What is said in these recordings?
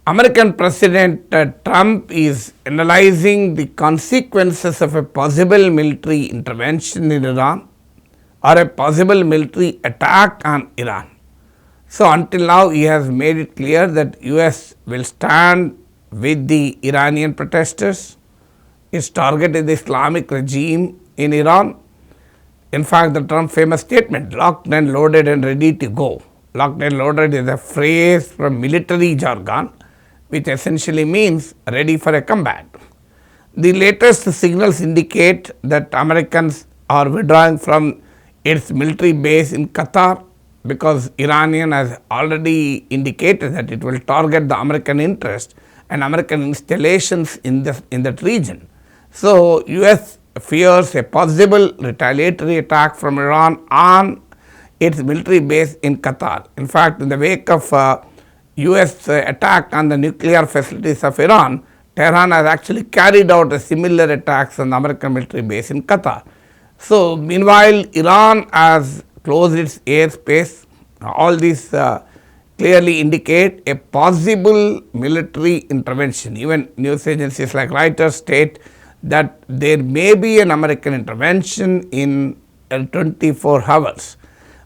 American President Trump is analyzing the consequences of a possible military intervention in Iran or a possible military attack on Iran. So, until now he has made it clear that US will stand with the Iranian protesters. Its target is the Islamic regime in Iran. In fact, the Trump famous statement, locked and loaded and ready to go. Locked and loaded is a phrase from military jargon, which essentially means ready for a combat. The latest signals indicate that Americans are withdrawing from its military base in Qatar, because Iranian has already indicated that it will target the American interest and American installations in that region. So, US fears a possible retaliatory attack from Iran on its military base in Qatar. In fact, in the wake of US attack on the nuclear facilities of Iran, Tehran has actually carried out a similar attacks on the American military base in Qatar. So, meanwhile, Iran has closed its airspace. All these clearly indicate a possible military intervention. Even news agencies like Reuters state that there may be an American intervention in 24 hours.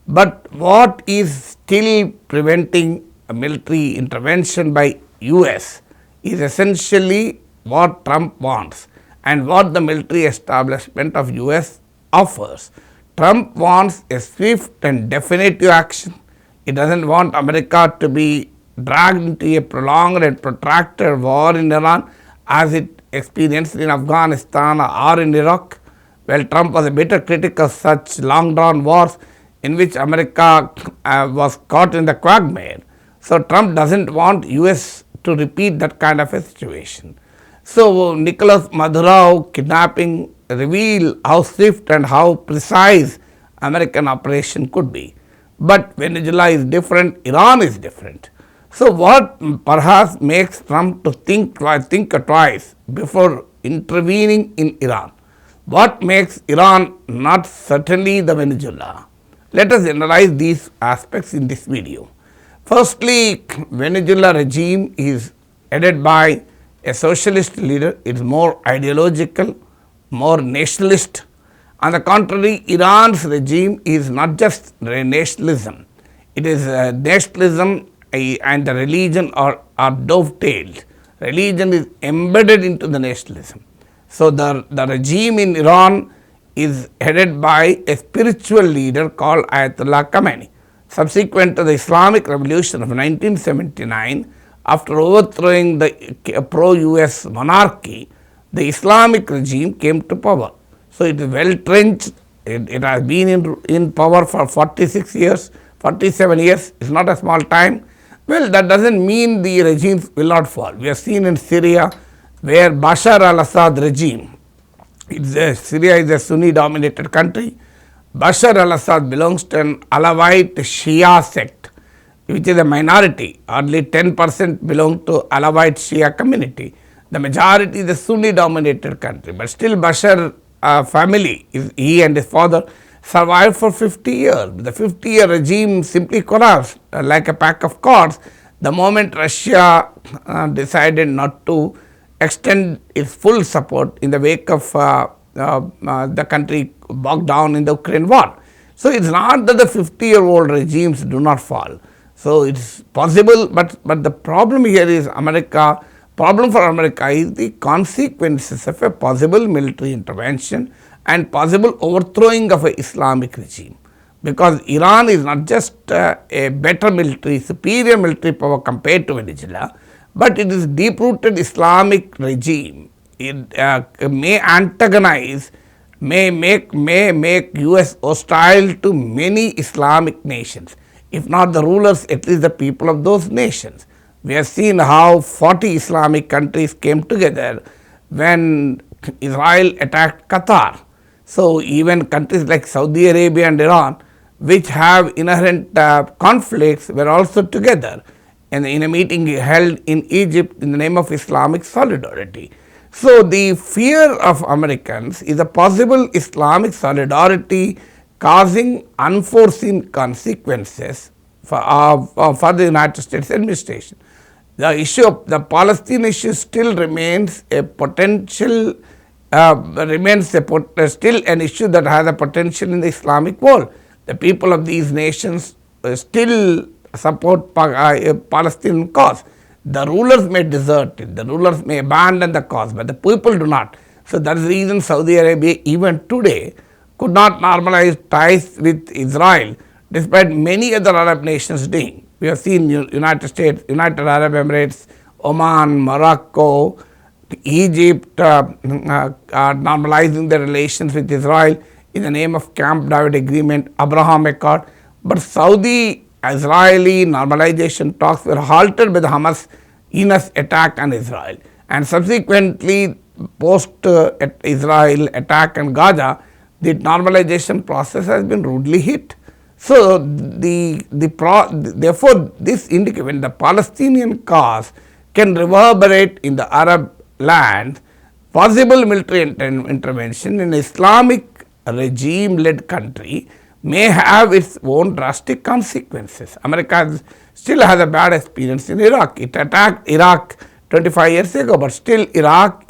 But what is still preventing a military intervention by US is essentially what Trump wants and what the military establishment of US offers. Trump wants a swift and definitive action. He does not want America to be dragged into a prolonged and protracted war in Iran as it experienced in Afghanistan or in Iraq. Well, Trump was a bitter critic of such long drawn wars in which America was caught in the quagmire. So, Trump does not want US to repeat that kind of a situation. So, Nicholas Maduro kidnapping reveal how swift and how precise American operation could be. But Venezuela is different, Iran is different. So, what perhaps makes Trump to think twice before intervening in Iran? What makes Iran not certainly the Venezuela? Let us analyze these aspects in this video. Firstly, Venezuela regime is headed by a socialist leader. It is more ideological, more nationalist. On the contrary, Iran's regime is not just nationalism. It is nationalism and the religion are dovetailed. Religion is embedded into the nationalism. So, the regime in Iran is headed by a spiritual leader called Ayatollah Khamenei. Subsequent to the Islamic Revolution of 1979, after overthrowing the pro-US monarchy, the Islamic regime came to power. So, it is well trenched, it has been in power for 46 years, 47 years, it is not a small time. Well, that does not mean the regimes will not fall. We have seen in Syria where Bashar al-Assad regime, Syria is a Sunni dominated country. Bashar al-Assad belongs to an Alawite Shia sect, which is a minority. Only 10% belong to Alawite Shia community. The majority is a Sunni dominated country, but still Bashar family, he and his father survived for 50 years. The 50-year regime simply collapsed like a pack of cards the moment Russia decided not to extend its full support in the wake of the country bogged down in the Ukraine war. So, it is not that the 50-year-old regimes do not fall. So, it is possible, but the problem here is problem for America is the consequences of a possible military intervention and possible overthrowing of an Islamic regime, because Iran is not just a better military, superior military power compared to Venezuela, but it is deep-rooted Islamic regime. It may antagonize, may make US hostile to many Islamic nations, if not the rulers, at least the people of those nations. We have seen how 40 Islamic countries came together when Israel attacked Qatar. So, even countries like Saudi Arabia and Iran, which have inherent conflicts, were also together in a meeting held in Egypt in the name of Islamic solidarity. So, the fear of Americans is a possible Islamic solidarity causing unforeseen consequences for the United States administration. the issue of the Palestine issue still remains a potential, still an issue that has a potential in the Islamic world. The people of these nations still support Palestinian cause. The rulers may desert it, the rulers may abandon the cause, but the people do not. So that is the reason Saudi Arabia even today could not normalize ties with Israel despite many other Arab nations doing. We have seen United States, United Arab Emirates, Oman, Morocco, Egypt normalizing their relations with Israel in the name of Camp David Agreement, Abraham Accord. But Saudi-Israeli normalization talks were halted by the Hamas heinous attack on Israel, and subsequently post-Israel attack on Gaza, the normalization process has been rudely hit. So, therefore, this indicates when the Palestinian cause can reverberate in the Arab land, possible military intervention in Islamic regime-led country may have its own drastic consequences. America still has a bad experience in Iraq. It attacked Iraq 25 years ago, but still Iraq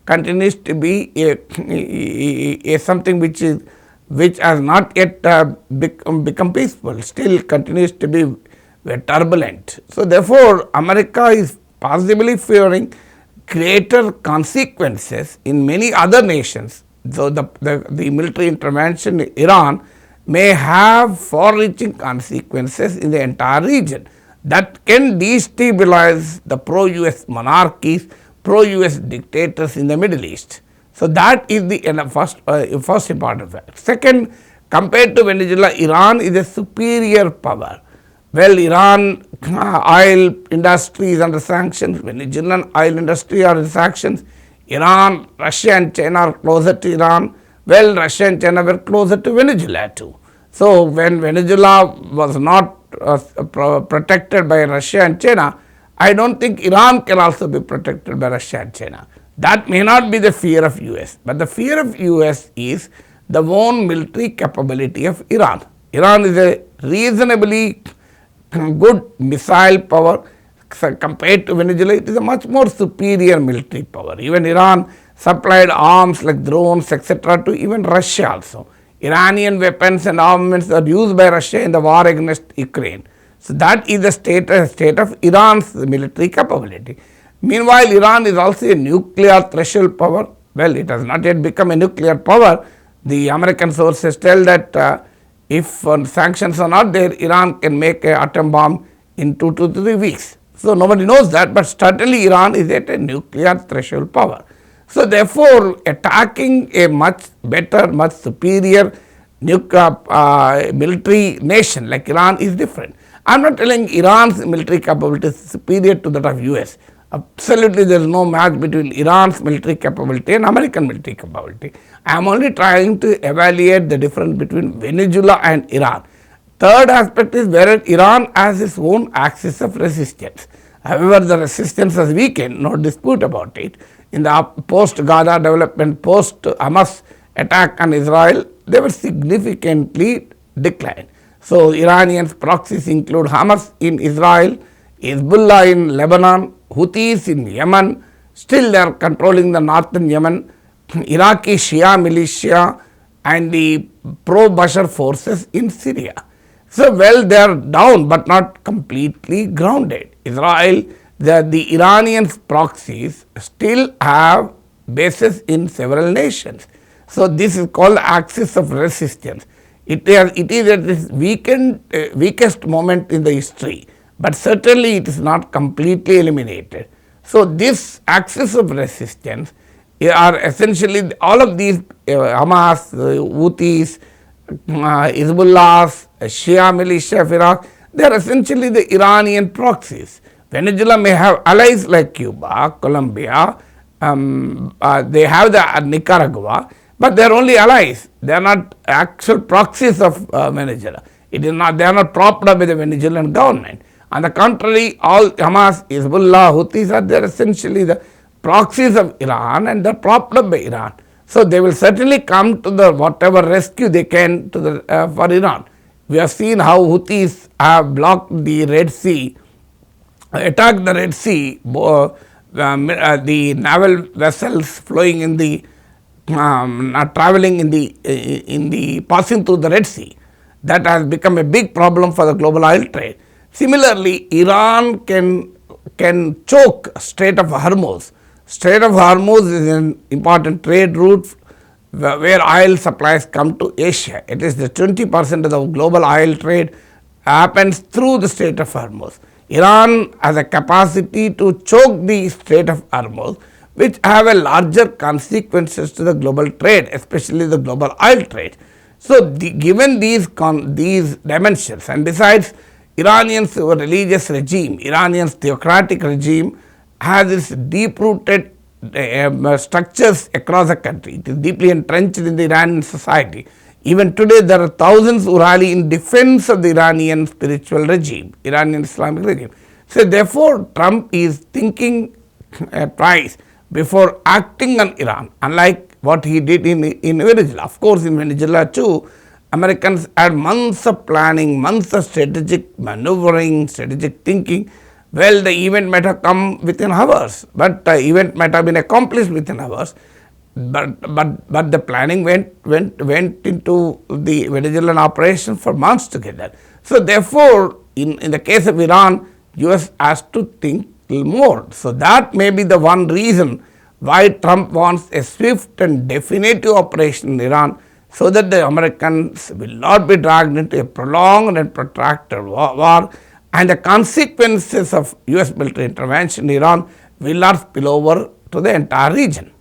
continues to be a something which has not yet become peaceful, still continues to be turbulent. So, therefore, America is possibly fearing greater consequences in many other nations. So, the military intervention in Iran may have far-reaching consequences in the entire region that can destabilize the pro-US monarchies, pro-US dictators in the Middle East. So, that is the first important fact. Second, compared to Venezuela, Iran is a superior power. Well, Iran oil industry is under sanctions, Venezuelan oil industry are in sanctions, Iran, Russia and China are closer to Iran. Well, Russia and China were closer to Venezuela too. So, when Venezuela was not protected by Russia and China, I do not think Iran can also be protected by Russia and China. That may not be the fear of US, but the fear of US is the own military capability of Iran. Iran is a reasonably good missile power compared to Venezuela. It is a much more superior military power. Even Iran supplied arms like drones, etc., to even Russia also. Iranian weapons and armaments are used by Russia in the war against Ukraine. So, that is the state of Iran's military capability. Meanwhile, Iran is also a nuclear threshold power. Well, it has not yet become a nuclear power. The American sources tell that if sanctions are not there, Iran can make an atom bomb in 2 to 3 weeks. So, nobody knows that, but certainly Iran is at a nuclear threshold power. So, therefore, attacking a much better, much superior military nation like Iran is different. I am not telling Iran's military capability is superior to that of US. Absolutely, there is no match between Iran's military capability and American military capability. I am only trying to evaluate the difference between Venezuela and Iran. Third aspect is where Iran has its own axis of resistance. However, the resistance has weakened, no dispute about it. In the post-Gaza development, post-Hamas attack on Israel, they were significantly declined. So, Iranians proxies include Hamas in Israel, Hezbollah in Lebanon, Houthis in Yemen, still they are controlling the northern Yemen, Iraqi Shia militia and the pro-Bashar forces in Syria. So, well, they are down but not completely grounded. Israel, the Iranian proxies still have bases in several nations. So, this is called the axis of resistance. It is at this weakest moment in the history, but certainly it is not completely eliminated. So, this axis of resistance are essentially all of these Hamas, Houthis, Hezbollah, Shia militia of Iraq, they are essentially the Iranian proxies. Venezuela may have allies like Cuba, Colombia, they have the Nicaragua, but they are only allies. They are not actual proxies of Venezuela. It is not, they are not propped up by the Venezuelan government. On the contrary, all Hamas, Hezbollah, Houthis are there essentially the proxies of Iran and they are propped up by Iran. So, they will certainly come to the whatever rescue they can to the for Iran. We have seen how Houthis have blocked the Red Sea attack the Red Sea, the naval vessels flowing in the traveling in the passing through the Red Sea. That has become a big problem for the global oil trade. Similarly, Iran can choke Strait of Hormuz. Strait of Hormuz is an important trade route where oil supplies come to Asia. It is the 20% of the global oil trade happens through the Strait of Hormuz. Iran has a capacity to choke the Strait of Hormuz, which have a larger consequences to the global trade, especially the global oil trade. So, given these dimensions, and besides, Iranians religious regime, Iranians theocratic regime has its deep-rooted structures across the country. It is deeply entrenched in the Iranian society. Even today, there are thousands who rally in defense of the Iranian spiritual regime, Iranian Islamic regime. So, therefore, Trump is thinking twice before acting on Iran, unlike what he did in Venezuela. Of course, in Venezuela too, Americans had months of planning, months of strategic maneuvering, strategic thinking. Well, the event might have come within hours, but the event might have been accomplished within hours. But the planning went into the Venezuelan operation for months together. So, therefore, in the case of Iran, US has to think more. So, that may be the one reason why Trump wants a swift and definitive operation in Iran, so that the Americans will not be dragged into a prolonged and protracted war, and the consequences of US military intervention in Iran will not spill over to the entire region.